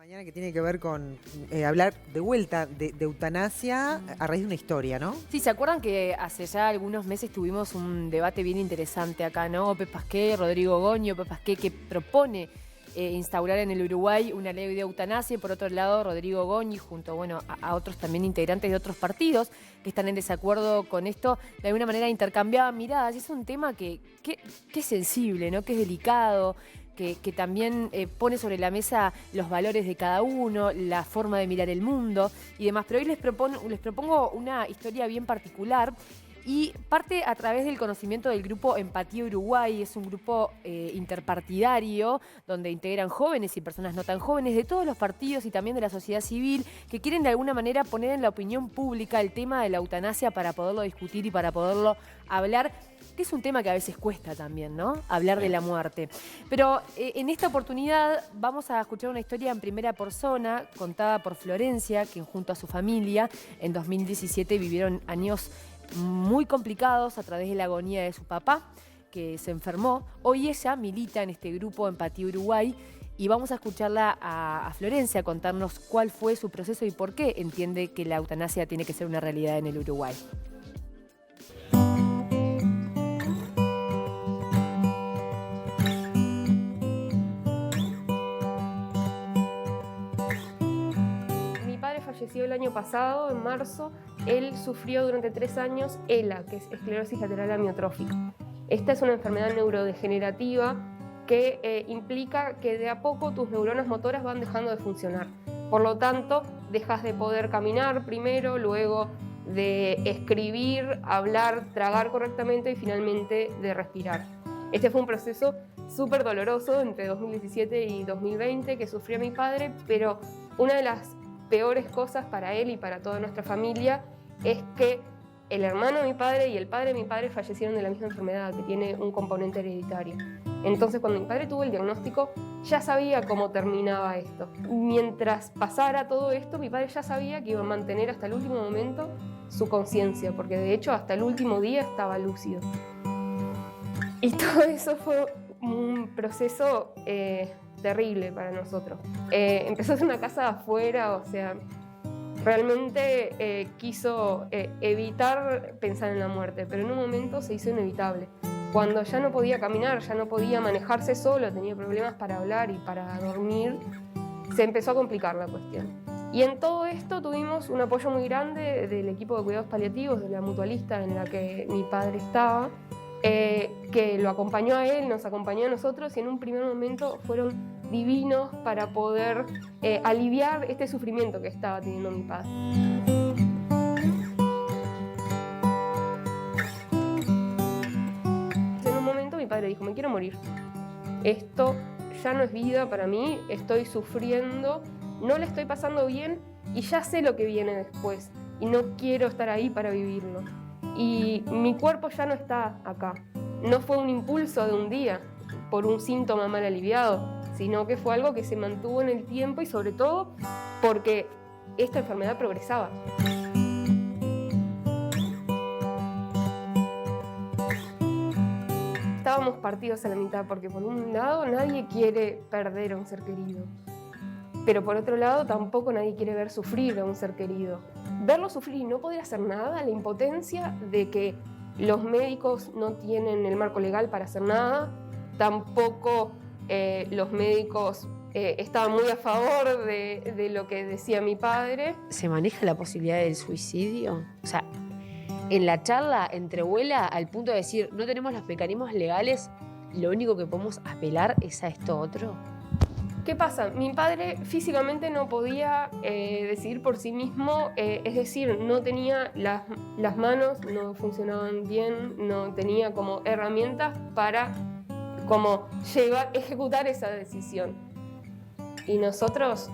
mañana que tiene que ver con hablar de vuelta de eutanasia a raíz de una historia, ¿no? Sí, ¿se acuerdan que hace ya algunos meses tuvimos un debate bien interesante acá, ¿no? Pepe Pasqué, Rodrigo Goño, Pepe Pasqué, que propone instaurar en el Uruguay una ley de eutanasia, y por otro lado Rodrigo Goñi junto a otros también integrantes de otros partidos que están en desacuerdo con esto, de alguna manera intercambiaban miradas. Y es un tema que es sensible, ¿no? Que es delicado, que también pone sobre la mesa los valores de cada uno, la forma de mirar el mundo y demás. Pero hoy les propongo una historia bien particular y parte a través del conocimiento del grupo Empatía Uruguay. Es un grupo interpartidario donde integran jóvenes y personas no tan jóvenes de todos los partidos y también de la sociedad civil, que quieren de alguna manera poner en la opinión pública el tema de la eutanasia para poderlo discutir y para poderlo hablar, que es un tema que a veces cuesta también, ¿no? Hablar de la muerte. Pero en esta oportunidad vamos a escuchar una historia en primera persona contada por Florencia, quien junto a su familia en 2017 vivieron años muy complicados a través de la agonía de su papá, que se enfermó. Hoy ella milita en este grupo Empatía Uruguay y vamos a escucharla a Florencia contarnos cuál fue su proceso y por qué entiende que la eutanasia tiene que ser una realidad en el Uruguay. Falleció el año pasado, en marzo. Él sufrió durante 3 años ELA, que es esclerosis lateral amiotrófica. Esta es una enfermedad neurodegenerativa que implica que de a poco tus neuronas motoras van dejando de funcionar. Por lo tanto, dejas de poder caminar primero, luego de escribir, hablar, tragar correctamente y finalmente de respirar. Este fue un proceso súper doloroso entre 2017 y 2020 que sufrió mi padre, pero una de las peores cosas para él y para toda nuestra familia es que el hermano de mi padre y el padre de mi padre fallecieron de la misma enfermedad, que tiene un componente hereditario. Entonces, cuando mi padre tuvo el diagnóstico, ya sabía cómo terminaba esto. Mientras pasara todo esto, mi padre ya sabía que iba a mantener hasta el último momento su conciencia, porque de hecho hasta el último día estaba lúcido. Y todo eso fue un proceso terrible para nosotros. Empezó a ser una casa de afuera, o sea, realmente quiso evitar pensar en la muerte, pero en un momento se hizo inevitable. Cuando ya no podía caminar, ya no podía manejarse solo, tenía problemas para hablar y para dormir, se empezó a complicar la cuestión. Y en todo esto tuvimos un apoyo muy grande del equipo de cuidados paliativos, de la mutualista en la que mi padre estaba, que lo acompañó a él, nos acompañó a nosotros, y en un primer momento fueron divinos para poder aliviar este sufrimiento que estaba teniendo mi padre. En un momento mi padre dijo: me quiero morir, esto ya no es vida para mí, estoy sufriendo, no le estoy pasando bien y ya sé lo que viene después y no quiero estar ahí para vivirlo. Y mi cuerpo ya no está acá. No fue un impulso de un día por un síntoma mal aliviado, sino que fue algo que se mantuvo en el tiempo y sobre todo porque esta enfermedad progresaba. Estábamos partidos a la mitad porque por un lado nadie quiere perder a un ser querido, pero por otro lado tampoco nadie quiere ver sufrir a un ser querido. Verlo sufrir y no poder hacer nada, la impotencia de que los médicos no tienen el marco legal para hacer nada, tampoco los médicos estaban muy a favor de lo que decía mi padre. ¿Se maneja la posibilidad del suicidio? O sea, en la charla entrevuela al punto de decir, no tenemos los mecanismos legales, lo único que podemos apelar es a esto otro. ¿Qué pasa? Mi padre físicamente no podía decidir por sí mismo, es decir, no tenía las manos, no funcionaban bien, no tenía como herramientas para como ejecutar esa decisión. Y nosotros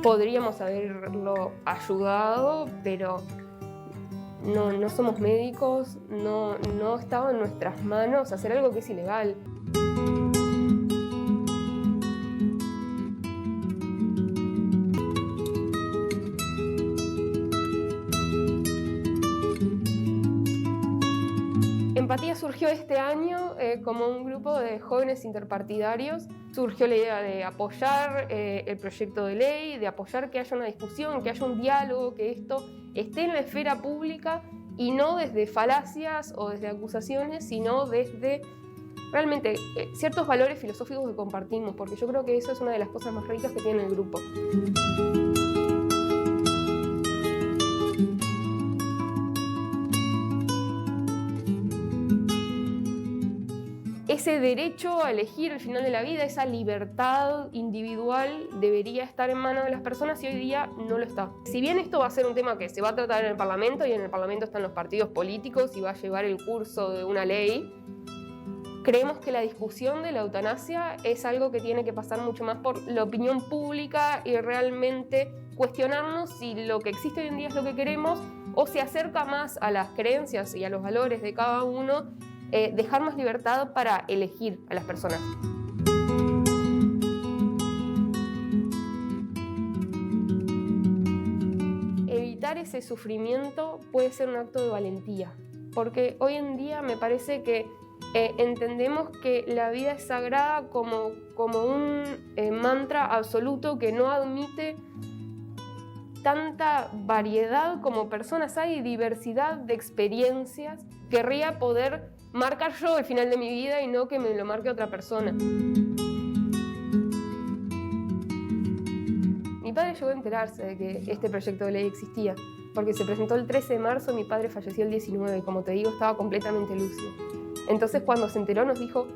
podríamos haberlo ayudado, pero no somos médicos, no estaba en nuestras manos hacer algo que es ilegal. Empatía surgió este año como un grupo de jóvenes interpartidarios. surgió la idea de apoyar el proyecto de ley, de apoyar que haya una discusión, que haya un diálogo, que esto esté en la esfera pública y no desde falacias o desde acusaciones, sino desde realmente ciertos valores filosóficos que compartimos, porque yo creo que eso es una de las cosas más ricas que tiene el grupo. Ese derecho a elegir el final de la vida, esa libertad individual debería estar en manos de las personas y hoy día no lo está. Si bien esto va a ser un tema que se va a tratar en el Parlamento y en el Parlamento están los partidos políticos y va a llevar el curso de una ley, creemos que la discusión de la eutanasia es algo que tiene que pasar mucho más por la opinión pública y realmente cuestionarnos si lo que existe hoy en día es lo que queremos o se acerca más a las creencias y a los valores de cada uno, dejar más libertad para elegir a las personas. Evitar ese sufrimiento puede ser un acto de valentía, porque hoy en día me parece que entendemos que la vida es sagrada como un mantra absoluto que no admite tanta variedad como personas hay, diversidad de experiencias. Querría poder marcar yo el final de mi vida y no que me lo marque otra persona. Mi padre llegó a enterarse de que este proyecto de ley existía, porque se presentó el 13 de marzo, mi padre falleció el 19 y como te digo estaba completamente lúcido. Entonces cuando se enteró nos dijo,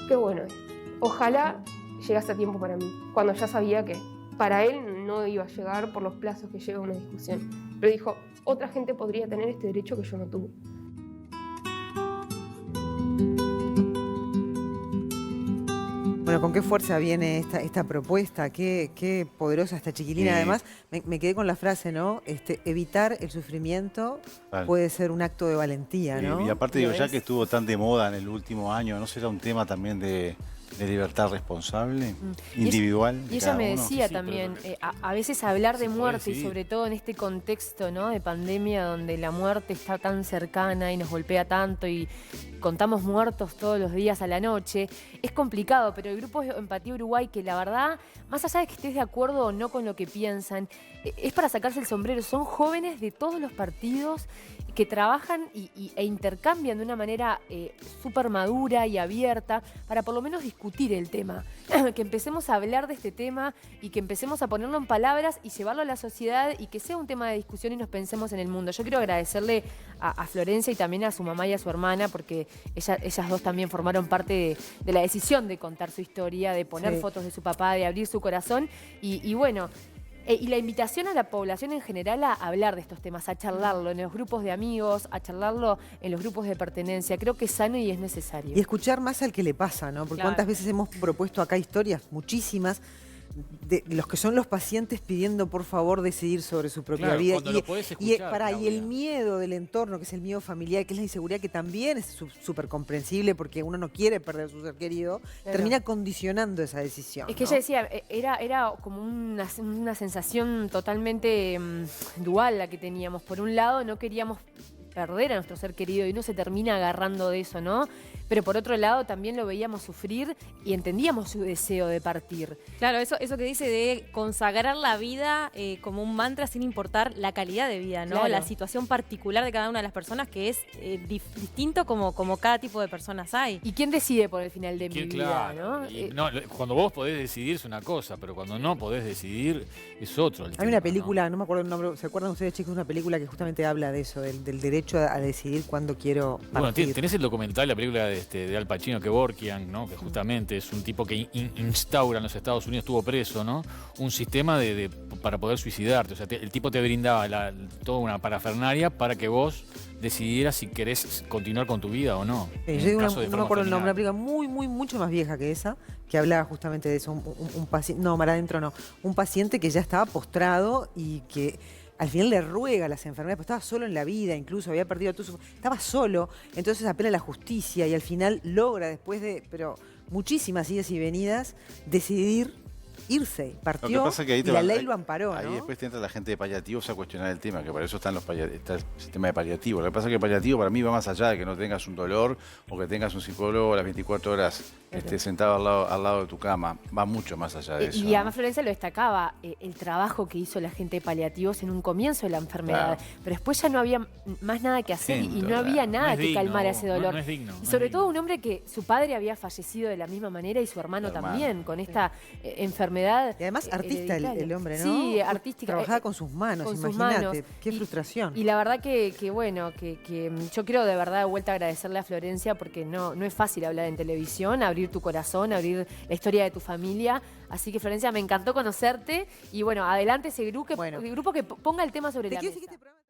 qué bueno esto, ojalá llegase a tiempo para mí, cuando ya sabía que para él no iba a llegar por los plazos que lleva una discusión. Pero dijo, otra gente podría tener este derecho que yo no tuve. Bueno, ¿con qué fuerza viene esta propuesta? Qué poderosa esta chiquilina. Además, me quedé con la frase, ¿no? Evitar el sufrimiento puede ser un acto de valentía, ¿no? Y aparte digo, ya que estuvo tan de moda en el último año, ¿no será un tema también de libertad responsable, individual? Y ella me decía también, a veces hablar de muerte y sobre todo en este contexto, ¿no?, de pandemia donde la muerte está tan cercana y nos golpea tanto y contamos muertos todos los días a la noche, es complicado, pero el grupo Empatía Uruguay, que la verdad, más allá de que estés de acuerdo o no con lo que piensan, es para sacarse el sombrero. Son jóvenes de todos los partidos que trabajan e intercambian de una manera súper madura y abierta para por lo menos discutir el tema, que empecemos a hablar de este tema y que empecemos a ponerlo en palabras y llevarlo a la sociedad y que sea un tema de discusión y nos pensemos en el mundo. Yo quiero agradecerle a Florencia y también a su mamá y a su hermana, porque ellas dos también formaron parte de la decisión de contar su historia, de poner fotos de su papá, de abrir su corazón y bueno... Y la invitación a la población en general a hablar de estos temas, a charlarlo en los grupos de amigos, a charlarlo en los grupos de pertenencia. Creo que es sano y es necesario. Y escuchar más al que le pasa, ¿no? Porque cuántas veces hemos propuesto acá historias, muchísimas, de los que son los pacientes pidiendo por favor decidir sobre su propia vida. Lo podés escuchar, y el miedo del entorno, que es el miedo familiar, que es la inseguridad, que también es súper comprensible porque uno no quiere perder a su ser querido, termina condicionando esa decisión. Es que ella decía, era como una sensación totalmente dual la que teníamos. Por un lado, no queríamos perder a nuestro ser querido y uno se termina agarrando de eso, ¿no? Pero por otro lado también lo veíamos sufrir y entendíamos su deseo de partir. Claro, eso que dice de consagrar la vida como un mantra sin importar la calidad de vida, ¿no? Claro. La situación particular de cada una de las personas, que es distinto como cada tipo de personas hay. ¿Y quién decide por el final de mi vida, no? Cuando vos podés decidir es una cosa, pero cuando no podés decidir es otro. Hay una película, no me acuerdo el nombre, ¿se acuerdan ustedes, chicos? Una película que justamente habla de eso, del derecho a decidir cuándo quiero partir. Bueno, tenés el documental, la película de Al Pacino, Kevorkian, ¿no? Que justamente es un tipo que instaura en los Estados Unidos, estuvo preso, ¿no? Un sistema para poder suicidarte. O sea, el tipo te brindaba toda una parafernalia para que vos decidieras si querés continuar con tu vida o no. No me acuerdo el nombre, una película mucho más vieja que esa, que hablaba justamente de eso. Un paciente, no, Mar Adentro no. Un paciente que ya estaba postrado y que al final le ruega a las enfermeras, pero estaba solo en la vida, incluso había perdido todo estaba solo, entonces apela a la justicia y al final logra, después de muchísimas idas y venidas, decidir irse, Lo que partió pasa es que ahí y te la va- ley ahí- lo amparó, Ahí ¿no? después te entra la gente de paliativos a cuestionar el tema, que para eso están está el sistema de paliativo. Lo que pasa es que el paliativo para mí va más allá de que no tengas un dolor o que tengas un psicólogo a las 24 horas sentado al lado de tu cama. Va mucho más allá de eso. Y además Florencia lo destacaba, el trabajo que hizo la gente de paliativos en un comienzo de la enfermedad. Claro. Pero después ya no había más nada que hacer y Siento, no había No nada es que digno, calmara ese no- dolor. no es digno, Y no sobre es todo digno. un hombre que su padre había fallecido de la misma manera y su hermano Su hermano. también, con esta enfermedad. Y además artista hereditaria. el hombre, ¿no? Sí, artística. Trabajaba con sus manos, con sus imagínate. manos. Qué Y- frustración. Y la verdad que bueno, que yo quiero de verdad de vuelta agradecerle a Florencia porque no es fácil hablar en televisión, abrir tu corazón, abrir la historia de tu familia. Así que Florencia, me encantó conocerte y bueno, adelante ese grupo Bueno. el grupo que ponga el tema sobre Te la quiero mesa. decir que este programa-